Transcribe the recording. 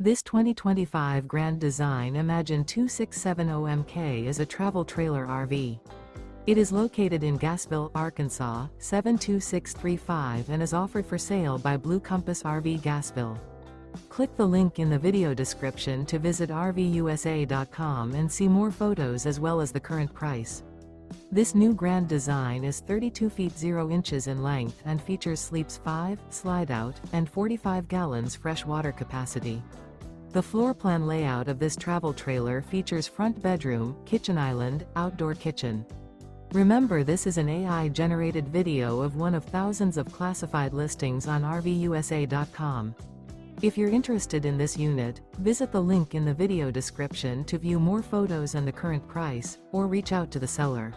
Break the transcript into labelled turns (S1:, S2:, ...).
S1: This 2025 Grand Design Imagine 2670MK is a travel trailer RV. It is located in Gassville, Arkansas, 72635 and is offered for sale by Blue Compass RV Gassville. Click the link in the video description to visit RVUSA.com and see more photos as well as the current price. This new Grand Design is 32 feet 0 inches in length and features sleeps 5, Slideout, and 45 gallons fresh water capacity. The floor plan layout of this travel trailer features front bedroom, kitchen island, outdoor kitchen. Remember, this is an AI-generated video of one of thousands of classified listings on RVUSA.com. If you're interested in this unit, visit the link in the video description to view more photos and the current price, or reach out to the seller.